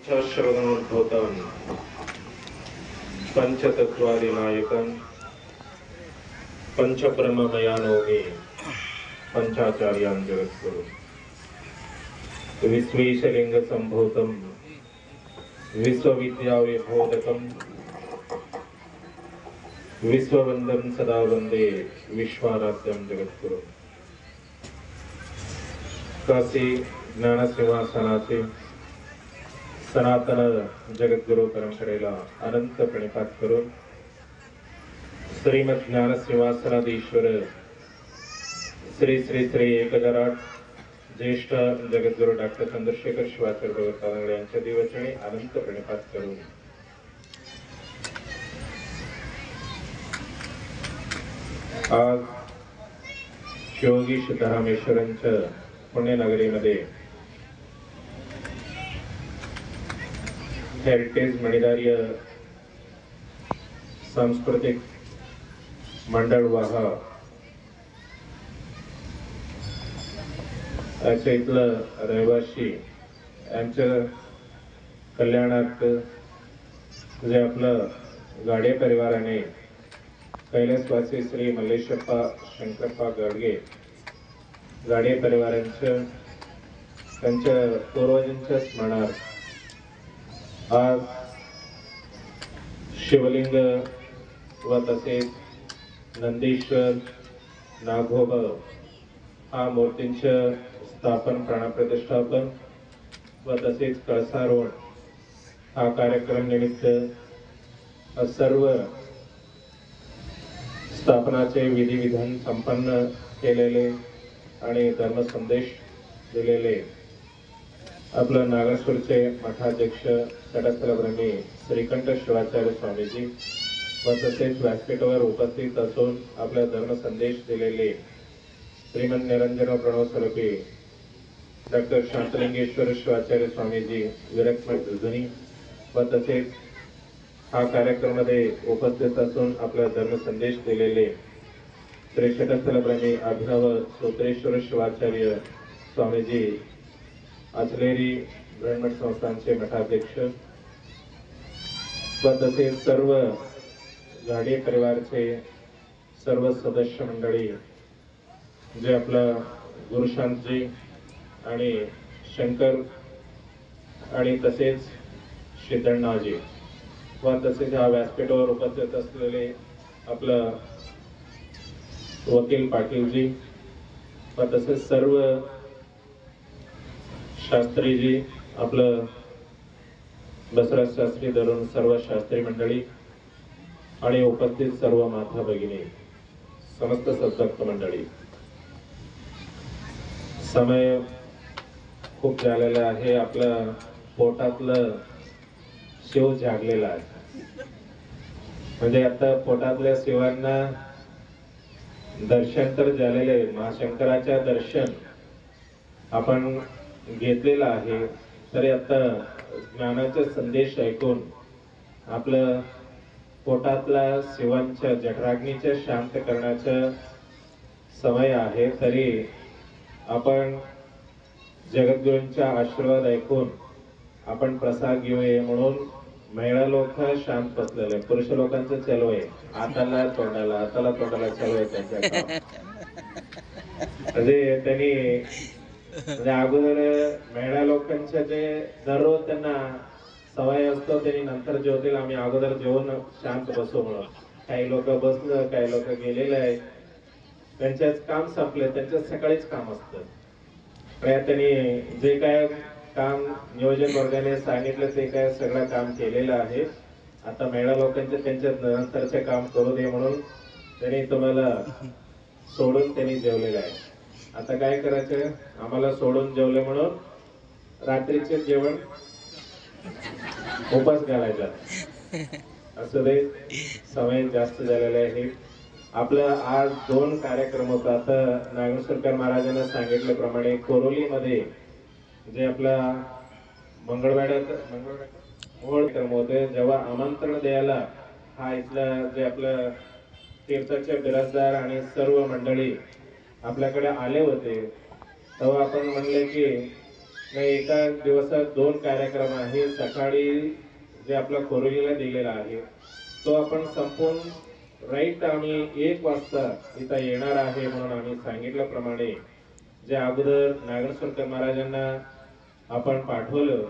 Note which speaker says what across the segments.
Speaker 1: श्रवणोद्भूतं पंचतत्त्वादिनायकं पंचब्रह्ममयानोमि पंचाचार्यान् जगद्गुरुं विश्वेशलिङ्गसम्भूतं विश्वविद्याविबोधकं विश्ववन्दं सदा वन्दे विश्वाराध्यं जगद्गुरुं। काशी ज्ञानसिंहासनाचे सनातन जगद्गुरु परंपरेला अनंत प्रणिपात करून श्रीमद ज्ञानसिंहासनाधीश्वर श्री श्री श्री 1008 ज्येष्ठ जगद्गुरु डॉक्टर चंद्रशेखर शिवाचार्य भगवत यांच्या दिवचणी अनंत प्रणिपात करून आज योगी सिद्धरामेश्वरांच्या पुण्यनगरीमध्ये हेरिटेज मणिदार्य सांस्कृतिक मंडळ वाहा याच्या इथलं रहिवासी यांच्या कल्याणात जे आपलं गाडे परिवाराने कैलासवासी श्री मल्लेशप्पा शंकरप्पा गाडगे गाडे परिवारांच्या त्यांच्या पूर्वजांच्या स्मरणार्थ आज शिवलिंग व तसेच नंदीश्वर नागोबा हा मूर्तींचं स्थापन प्राणप्रतिष्ठापन व तसेच कळसारोहण हा कार्यक्रम निमित्त सर्व स्थापनाचे विधिविधान संपन्न केलेले आणि धर्मसंदेश दिलेले आपलं नागेश्वरचे मठाध्यक्ष सडस्थलब्रह्मी श्रीकंठ शिवाचार्य स्वामीजी व तसेच व्यासपीठावर उपस्थित असून आपला धर्मसंदेश दिलेले श्रीमंत निरंजन प्रणव स्वरूपी डॉक्टर शांतलिंगेश्वर शिवाचार्य स्वामीजी विरक्तमठ दुधनी व तसेच हा कार्यक्रमामध्ये उपस्थित असून आपला धर्मसंदेश दिलेले श्री सडस्थलब्रह्मी अभिनव सूत्रेश्वर शिवाचार्य स्वामीजी आचलेरी ब्रह्मठ संस्थानचे मठाध्यक्ष व तसेच सर्व गाडे परिवारचे सर्व सदस्य मंडळी जे आपला गुरुशांतजी आणि शंकर आणि तसेच सिद्धण्णाजी व तसेच हा व्यासपीठावर उपस्थित असलेले आपलं वकील पाटीलजी व तसेच सर्व शास्त्रीजी आपलं बसराज शास्त्री धरून सर्व शास्त्री मंडळी आणि उपस्थित सर्व माता भगिनी समस्त सद्भक्त मंडळी, समय खूप झालेला आहे. आपलं पोटातलं शिव जागलेला आहे. म्हणजे आता पोटातल्या शिवांना दर्शन तर झालेले, महाशंकराच्या दर्शन आपण घेतलेला आहे. तरी आता ज्ञानाचा संदेश ऐकून आपलं पोटातला शिवांच्या जठराग्नीच्या शांत करण्याचा समय आहे. तरी आपण जगद्गुरूंचा आशीर्वाद ऐकून आपण प्रसाद घेऊया म्हणून महिला लोक शांत बसलेले, पुरुष लोकांचं चालू आहे आताला तोंडाला चालू आहे त्यांच्या. म्हणजे त्यांनी म्हणजे अगोदर महिला लोकांच्या जे दररोज त्यांना सवय असतो त्यांनी नंतर जेवतील, आम्ही अगोदर जेवून शांत बसू म्हणून. काही लोक बसलं, काही लोक गेलेले आहेत, त्यांच्याच काम संपले, त्यांच्याच सकाळीच काम असतं. त्यांनी जे काय काम नियोजन वर्गाने सांगितलं ते काय सगळं काम केलेलं आहे. आता महिला लोकांचे त्यांच्या नंतरचे काम करू दे म्हणून त्यांनी तुम्हाला सोडून त्यांनी जेवलेलं आहे. आता काय करायचं, आम्हाला सोडून जेवले म्हणून रात्रीचे जेवण उपास घालायचा. असं ते समय जास्त झालेले आहे. आपलं आज 2 कार्यक्रम होता. आता नागेश्वरकर महाराजांना सांगितल्याप्रमाणे कोरोलीमध्ये जे आपला मंगळवेढ्यात कार्यक्रम होते, जेव्हा आमंत्रण द्यायला हा इथलं जे आपलं तीर्थाचे बिराजदार आणि सर्व मंडळी आपल्याकडे आले होते, तेव्हा आपण म्हणले की नाही, एका दिवसात 2 कार्यक्रम आहे. सकाळी जे आपला कोरोलीला दिलेला आहे तो आपण संपून राईट आम्ही 1 वाजता इथं येणार आहे म्हणून आम्ही सांगितल्याप्रमाणे जे अगोदर नागेश्वरकर महाराजांना आपण पाठवलं.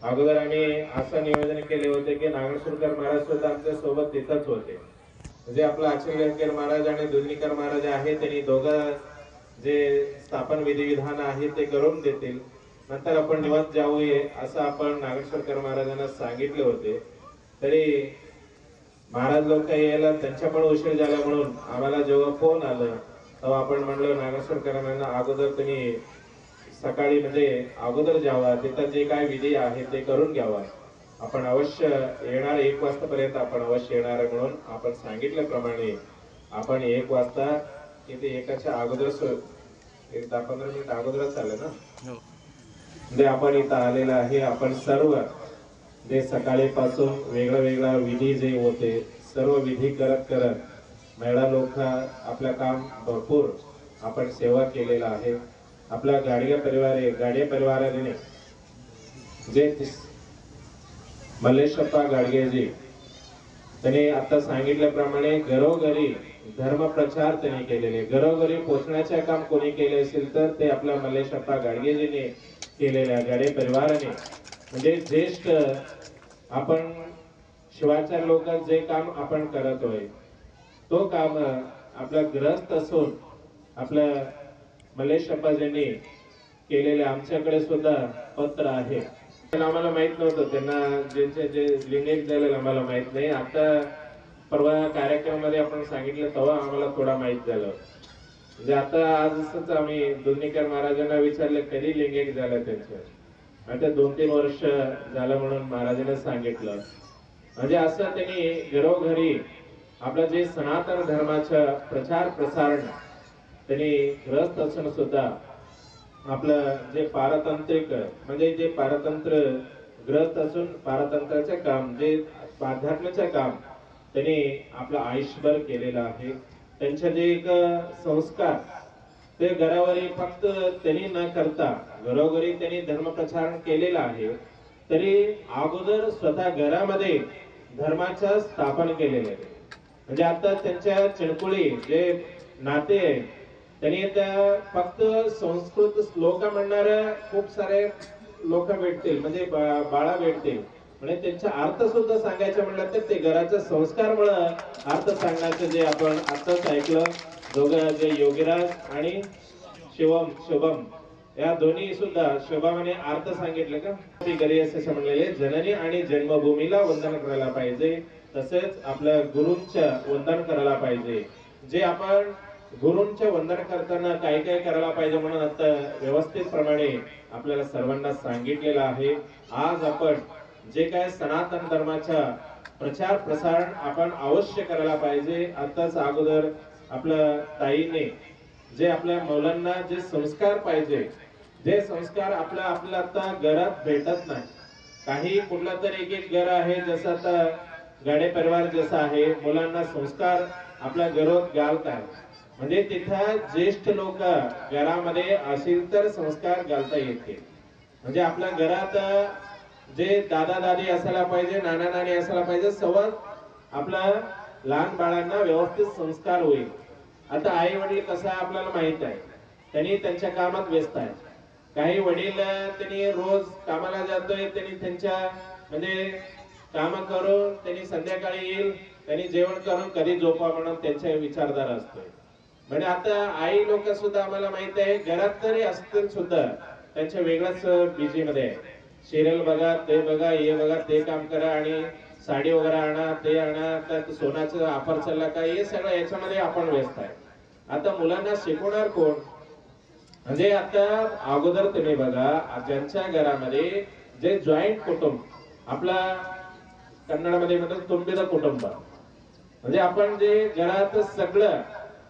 Speaker 1: अगोदर आम्ही असं नियोजन केले होते की नागेश्वरकर महाराज सुद्धा आमच्या सोबत तिथंच होते. म्हणजे आपला अचलकर महाराज आणि दुधनीकर महाराज आहे, त्यांनी दोघं जे स्थापन विधिविधान आहे ते करून देतील, नंतर आपण निवास जाऊये असं आपण नागेश्वरकर महाराजांना सांगितले होते. तरी महाराज लोक यायला त्यांच्या पण उशीर झाला म्हणून आम्हाला जेव्हा फोन आलं तेव्हा आपण म्हणलं नागेश्वरकरांना अगोदर तुम्ही सकाळी म्हणजे अगोदर जावा, तिथं जे काय विधी आहे ते करून घ्यावा. आपण अवश्य येणार 1 वाजतापर्यंत आपण अवश्य येणार म्हणून आपण सांगितल्याप्रमाणे आपण 1 वाजता इथे एकाच्या अगोदरच 10-15 मिनिट अगोदरच आलं ना. म्हणजे आपण इथं आलेलं आहे. आपण सर्व जे सकाळीपासून वेगळा वेगळा विधी जे होते सर्व विधी करत करत महिला लोक आपलं काम भरपूर आपण सेवा केलेला आहे. आपल्या गाडगे परिवाराने जे मल्लेशप्पा गाडगेजी त्यांनी आता सांगितल्याप्रमाणे घरोघरी धर्म प्रचार त्यांनी केलेले, घरोघरी पोहोचण्याचे काम कोणी केले असेल तर ते आपल्या मल्लेशप्पा गाडगेजीने केलेल्या गाडगे परिवाराने म्हणजे ज्येष्ठ आपण शिवाचार लोक जे काम आपण करतोय तो काम आपला ग्रस्त असून आपल्या मल्लेशप्पाजींनी केलेले आमच्याकडे सुद्धा पत्र आहे. आम्हाला माहित नव्हतं, त्यांना जे लिंगिक झालेलं आम्हाला माहित नाही. आता परवा कार्यक्रमामध्ये आपण सांगितलं तेव्हा आम्हाला थोडा माहित झालं. म्हणजे आता आजच आम्ही दुधनीकर महाराजांना विचारलं कधी लिंगिक झालं त्यांचं, आता 2-3 वर्ष झालं म्हणून महाराजांना सांगितलं. म्हणजे असं त्यांनी घरोघरी आपलं जे सनातन धर्माचं प्रचार प्रसारण त्यांनी ग्रस्त असून सुद्धा आपलं जे पारतंत्रिक म्हणजे जे पारतंत्र ग्रस्त असून पारतंत्राचे काम जे आध्यात्माचे काम त्यांनी आपलं आयुष्यभर केलेलं आहे. त्यांचे जे एक संस्कार ते घरावरी फक्त त्यांनी न करता घरोघरी त्यांनी धर्मप्रचार केलेला आहे. तरी अगोदर स्वतः घरामध्ये धर्माचं स्थापन केलेलं आहे. म्हणजे आता त्यांच्या चिणकुळी जे नाते आहे त्यांनी त्या फक्त संस्कृत श्लोक म्हणणारे खूप सारे लोक भेटतील, म्हणजे बाळा भेटतील. म्हणजे त्यांचा अर्थ सुद्धा सांगायचं म्हणलं तर ते घराच्या संस्कारमुळे अर्थ सांगण्याचं जे आपण आताच ऐकलं, दोघं जे योगीराज आणि शुभम या दोन्ही सुद्धा शुभमाने अर्थ सांगितलं का ती घरी असं म्हणलेले जननी आणि जन्मभूमीला वंदन करायला पाहिजे, तसेच आपल्या गुरूंच्या वंदन करायला पाहिजे. जे आपण गुरूंचे वंदन करताना काय काय करायला पाहिजे म्हणून आता व्यवस्थित प्रमाणे आपल्याला सर्वांना सांगितलेलं आहे. आज आपण जे काय सनातन धर्माचा प्रचार प्रसारण आपण अवश्य करायला पाहिजे. आताच अगोदर आपल्या ताईने जे आपल्या मुलांना जे संस्कार पाहिजे, जे संस्कार आपल्या आता घरात भेटत नाही. काही कुठला तरी एक घर आहे जसं आता गाडे परिवार जसा आहे, मुलांना संस्कार आपल्या घरात घालतात. म्हणजे तिथं ज्येष्ठ लोक घरामध्ये असेल तर संस्कार घालता येते. म्हणजे आपल्या घरात जे दादा दादी असायला पाहिजे, नाना नानी असायला पाहिजे, सोबत आपल्या लहान बाळांना व्यवस्थित संस्कार होईल. आता आई वडील कसं आपल्याला माहित आहे, त्यांनी त्यांच्या कामात व्यस्त आहे. काही वडील त्यांनी रोज कामाला जातोय, त्यांनी त्यांच्या म्हणजे काम करून त्यांनी संध्याकाळी येईल, त्यांनी जेवण करून कधी झोपा म्हणून त्यांच्या विचारधारा असतोय. म्हणजे आता आई लोक सुद्धा आम्हाला माहित आहे घरात तरी असतील सुद्धा त्यांच्या वेगळ्याच बिझी मध्ये आहे. सिरियल बघा, ते बघा, हे बघा, ते काम करा आणि साडी वगैरे आणा, ते आणा, तर सोन्याचं ऑफर चालला का, हे सगळं याच्यामध्ये आपण व्यस्त आहे. आता मुलांना शिकवणार कोण? म्हणजे आता अगोदर तुम्ही बघा ज्यांच्या घरामध्ये जे जॉईंट कुटुंब आपला कन्नडमध्ये म्हणतात तुंबिद कुटुंब, म्हणजे आपण जे घरात सगळं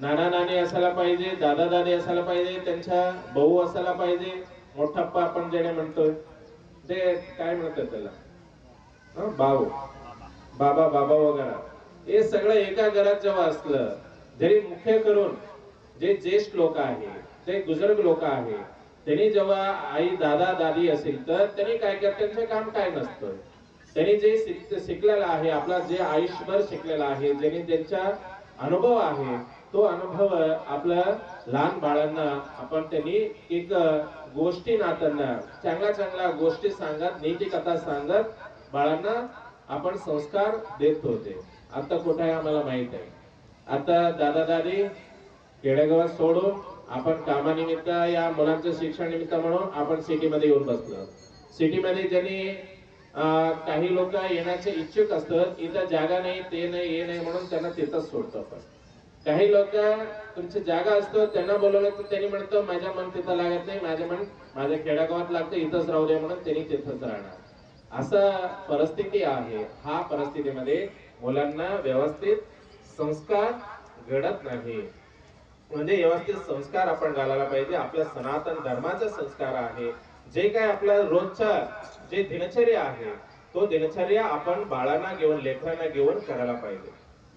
Speaker 1: नाना नानी असायला पाहिजे, दादा दादी असायला पाहिजे, त्यांच्या भाऊ असायला पाहिजे, मोठप्पा आपण जेणे म्हणतोय ते काय म्हणतात त्याला भाऊ, बाबा वगैरे, हे सगळं एका घरात जेव्हा असलं, जरी मुख्य करून जे ज्येष्ठ लोक आहे, जे बुजुर्ग लोक आहे, त्यांनी जेव्हा आई दादा दादी असेल तर त्यांनी काय करतात, त्यांचं काम काय नसतं. त्यांनी जे शिकलेलं आहे, आपला जे आयुष्यभर शिकलेला आहे, ज्यांनी त्यांचा अनुभव आहे, तो अनुभव आपल्या लहान बाळांना आपण त्यांनी एक गोष्टी नाताना चांगल्या चांगल्या गोष्टी सांगत, नीती कथा सांगत बाळांना आपण संस्कार देत होते. आता कुठे आहे आम्हाला माहित आहे. आता दादा दादी खेडेगावात सोडून आपण कामानिमित्त या मुलांचं शिक्षण निमित्त म्हणून आपण सिटीमध्ये येऊन बसलो. सिटीमध्ये ज्यांनी काही लोक येण्याचे इच्छुक असतात, इथं जागा नाही, ते नाही, हे नाही म्हणून त्यांना तिथंच सोडतो आपण. काही लोक तुमची जागा असतो, त्यांना बोलवलं तर त्यांनी म्हणतो माझ्या मन तिथं लागत नाही, माझ्या मन माझ्या खेडेगावात लागतं, इथंच राहू दे म्हणून त्यांनी तिथंच राहणार. असं परिस्थिती आहे. हा परिस्थितीमध्ये मुलांना व्यवस्थित संस्कार घडत नाही. म्हणजे व्यवस्थित संस्कार आपण घालायला पाहिजे. आपल्या सनातन धर्माचा संस्कार आहे, जे काय आपला रोजचा जे दिनचर्या आहे, तो दिनचर्या आपण बाळांना घेऊन, लेकरांना घेऊन करायला पाहिजे.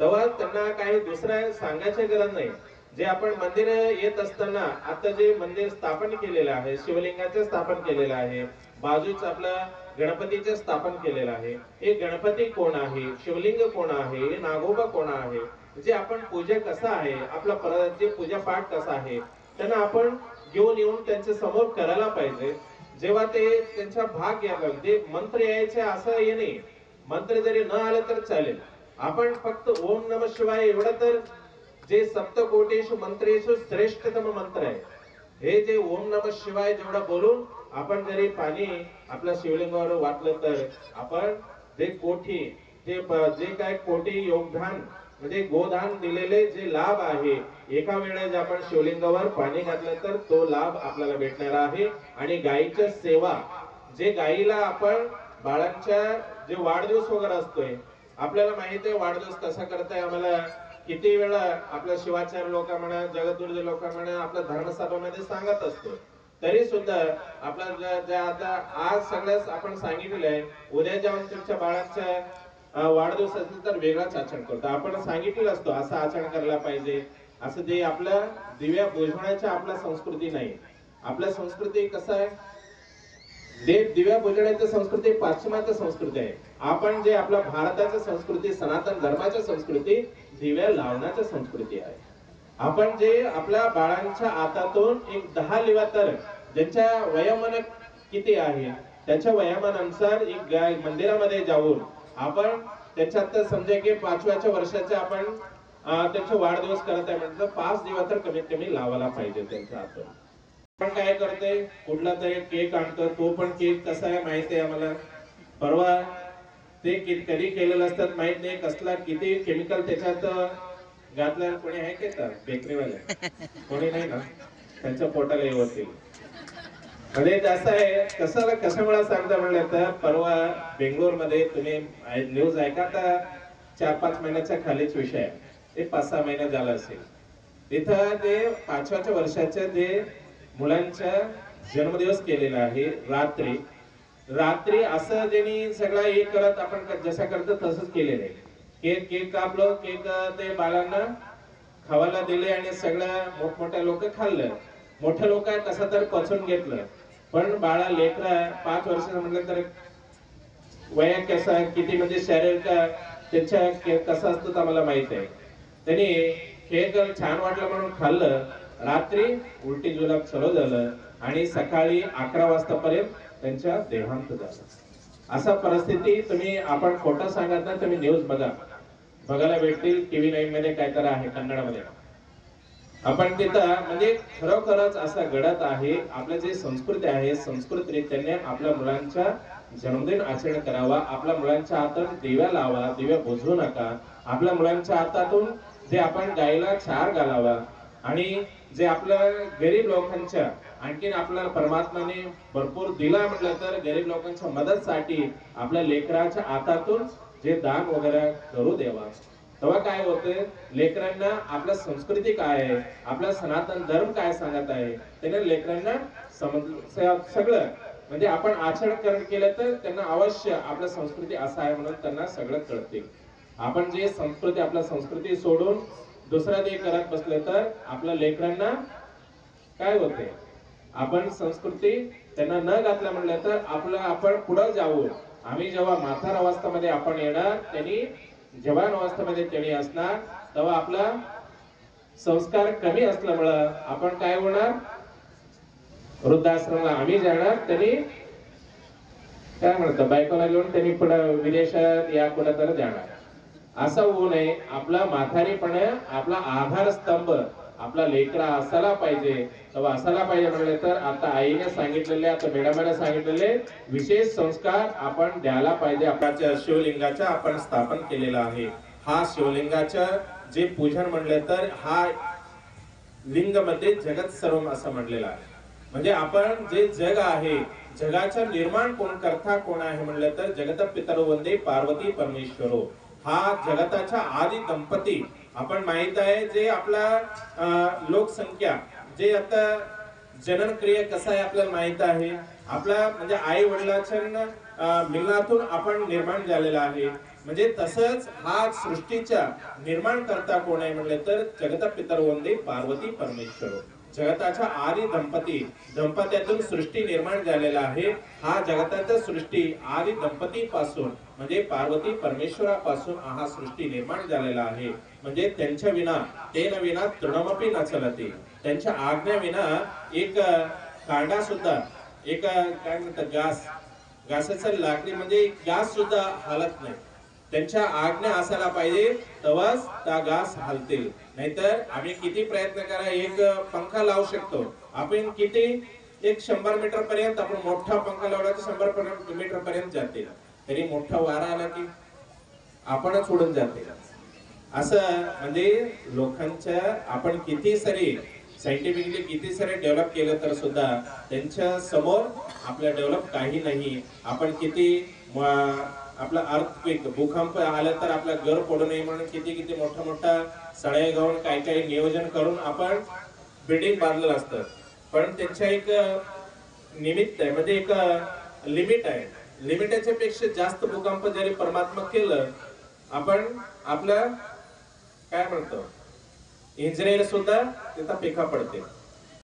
Speaker 1: तेव्हा त्यांना काही दुसरं सांगायची गरज नाही. जे आपण मंदिर येत असताना आता जे मंदिर स्थापन केलेलं आहे, शिवलिंगाचे स्थापन केलेलं आहे, बाजूच आपलं गणपतीचे स्थापन केलेलं आहे. हे गणपती कोण आहे, शिवलिंग कोण आहे, नागोबा कोण आहे, जे आपण पूजा कसा आहे, आपला जे पूजा पाठ कसा आहे, त्यांना आपण घेऊन येऊन त्यांच्या समोर करायला पाहिजे. जेव्हा ते त्यांचा भाग घ्यायला, ते मंत्र यायचे असं हे नाही, मंत्र जरी न आले तर चालेल, आपण फक्त ओम नमः शिवाय एवढं तर जे सप्तकोटीषु मंत्रेषु श्रेष्ठतम मंत्र आहे. हे जे ओम नमः शिवाय जेवढं बोलून आपण जरी पाणी आपल्या शिवलिंगावर वाटलं तर आपण जे कोटी जे काय कोटी योगदान म्हणजे गोदान दिलेले जे लाभ आहे, एका वेळेस आपण शिवलिंगावर पाणी घातलं तर तो लाभ आपल्याला भेटणार आहे. आणि गायीच्या सेवा, जे गायीला आपण बाळांच्या जे वाढदिवस वगैरे असतोय, आपल्याला माहिती आहे वाढदिवस कसा करताय, आम्हाला किती वेळा आपल्या शिवाचार्य लोक म्हणा, जगद्गुरू लोक म्हणा, आपल्या धर्मसभामध्ये सांगत असतो. तरी सुद्धा आपल्या आता आज सगळ्याच आपण सांगितलंय, उद्या जाऊन तुमच्या बाळाच्या वाढदिवस असेल तर वेगळाच आचरण करतो. आपण सांगितलं असतो असं आचरण करायला पाहिजे, असं ते आपल्या दिव्या बुझवण्याच्या आपल्या संस्कृती नाही. आपल्या संस्कृती कसं आहे, दिव्या बुजवण्याची संस्कृती पाश्चिमात्य संस्कृती आहे. आपण जे आपल्या भारताची संस्कृती, सनातन धर्माच्या संस्कृती दिव्या लावण्याची संस्कृती आहे. आपण जे आपल्या बाळांच्या हातातून एक 10 लिवा तर ज्यांच्या वयोमान किती आहे त्याच्या वयोमानानुसार एक मंदिरामध्ये जाऊन आपण त्याच्यात समजा की 5व्या वर्षाचे आपण त्यांचा वाढदिवस करत आहे म्हणजे 5 दिवस तर कमीत कमी लावायला पाहिजे त्यांच्या हातून. आपण काय करते, कुठला तरी केक आणतो, तो पण केक कसा आहे माहिती आहे आम्हाला. परवा ते कधी केलेलं असतात माहित नाही, कसला किती केमिकल त्याच्यात घातलं. कोणी आहे की तर बेकरीवाले कोणी नाही ना, त्यांच्या पोटाला येवतील. म्हणजे असं आहे, कशामुळे सांगता म्हणलं तर परवा बेंगलोर मध्ये तुम्ही न्यूज ऐका तर 4-5 महिन्याच्या खालीच विषय आहे, ते 5-6 महिने झाला असेल. तिथं ते 5व्या वर्षाच्या ते मुलांचा जन्मदिवस केलेला आहे. रात्री असं ज्यांनी सगळं हे करत आपण जसं करतो तसंच केलेलं आहे. केक कापलं, केक ते बाळांना खावायला दिले आणि सगळ्या मोठमोठ्या लोक खाल्लं. मोठे लोक कसं तर पचून घेतलं, पण बाळा लेकरा 5 वर्षाचं म्हटलं तर वया कसा किती म्हणजे शरीर का त्यांच्या कसं असतं आम्हाला माहित आहे. त्यांनी केक छान वाटलं म्हणून खाल्लं, रात्री उलटी जुलाब चालू झालं आणि सकाळी 11 वाजतापर्यंत त्यांच्या देहांत झालं. असा परिस्थिती तुम्ही आपण खोटं सांगत ना, तुम्ही न्यूज बघायला भेटतील. TV 9 मध्ये काय तर आहे कन्नडमध्ये, आपण तिथं म्हणजे खरोखरच असं घडत आहे. आपल्या जे संस्कृती आहे, संस्कृत रीतीने आपल्या मुलांच्या जन्मदिन आचरण करावा. आपल्या मुलांच्या हातात दिव्या लावा, दिव्या बुझवू नका. आपल्या मुलांच्या हातातून जे आपण गायला चार घालावा. आणि जे आपल्या गरीब लोकांच्या आणखीन आपल्याला परमात्माने भरपूर दिला म्हटलं तर गरीब लोकांच्या मदतसाठी आपल्या लेकराच्या हातातून जे दान वगैरे करू देवा. तेव्हा काय होते, लेकरांना आपल्या संस्कृती काय आहे, आपला सनातन धर्म काय सांगत आहे, त्याने लेकरांना सगळं म्हणजे आपण आचरण केलं तर त्यांना अवश्य आपल्या संस्कृती असा आहे म्हणून त्यांना सगळं कळते. आपण जे संस्कृती आपल्या संस्कृती सोडून दुसरा ते करत बसले तर आपल्या लेकरांना काय होते, आपण संस्कृती त्यांना न घातल्या म्हणलं तर आपलं आपण पुढे जाऊ. आम्ही जेव्हा म्हातार अवस्थेमध्ये आपण येणार, त्यांनी जवान अवस्थेमध्ये त्यांनी असणार, तेव्हा आपला संस्कार कमी असल्यामुळं आपण काय होणार, वृद्धाश्रमला आम्ही जाणार, त्यांनी काय म्हणतात बायकोला घेऊन त्यांनी पुढे विदेशात या कुठं तर जाणार. असं होऊ नये. आपला म्हातारीपणे आपला आधारस्तंभ आपला लेकरा असायला पाहिजे. तेव्हा असायला पाहिजे म्हणले तर आता आईने सांगितलेले, आता मॅडमने सांगितलेले विशेष संस्कार आपण द्यायला पाहिजे. आपल्या शिवलिंगाच्या आपण स्थापन केलेलं आहे. हा शिवलिंगाचं जे पूजन म्हणले तर हा लिंग मध्ये जगत सर्वम असं म्हणलेलं आहे. म्हणजे आपण जे जग आहे, जगाचं निर्माण कोण करता कोण आहे म्हणलं तर जगत पितरो वंदे पार्वती परमेश्वरो. हा जगताचा आदि दंपती. आपण माहित आहे जे आपला लोकसंख्या जे आता जनन क्रिया कसा आहे आपल्याला माहित आहे. आपला म्हणजे आई वडिलांच्या मिलनातून आपण निर्माण झालेला आहे. म्हणजे तसंच हा सृष्टीचा निर्माण करता कोण आहे म्हणले तर जगत पितर वंदे पार्वती परमेश्वरो. जगताच्या आदि दंपती, दंपत्यातून सृष्टी निर्माण झालेला आहे. हा जगताच्या सृष्टी आदि दंपती पासून म्हणजे पार्वती परमेश्वरापासून हा सृष्टी निर्माण झालेला आहे. म्हणजे त्यांच्या विना तेन विना तृणमपि न चलते. त्यांच्या आज्ञा विना एक कांडा सुद्धा, एक काय म्हणतात घासाचं लाकडी म्हणजे घास सुद्धा हालत नाही. त्यांच्या आज्ञा असायला पाहिजे तेव्हाच त्या घास हलतील. नाहीतर आम्ही किती प्रयत्न करा, एक पंखा लावू शकतो आपण, किती एक 100 मीटर पर्यंत आपण मोठा पंखा लावला तर 100 मीटर पर्यंत जाते, तरी मोठा वारा आला की आपणच उडून जाते. असं म्हणजे लोकांच्या आपण किती सारी सायंटिफिकली किती सारे डेव्हलप केलं तर सुद्धा त्यांच्या समोर आपल्या डेव्हलप काही नाही. आपण किती आपला अर्थक्वेक भूकंप आला तर आपला घर पडू नये म्हणून किती किती मोठा सळ्या गावून काही नियोजन करून आपण बिल्डिंग बांधलेलं असतं. पण त्यांच्या एक निमित्त आहे, म्हणजे एक लिमिट आहे. लिमिटेच्या पेक्षा जास्त भूकंप जरी परमात्मा केलं आपण आपलं काय म्हणतो इस्रायल सुद्धा तिथं पेखा पडते.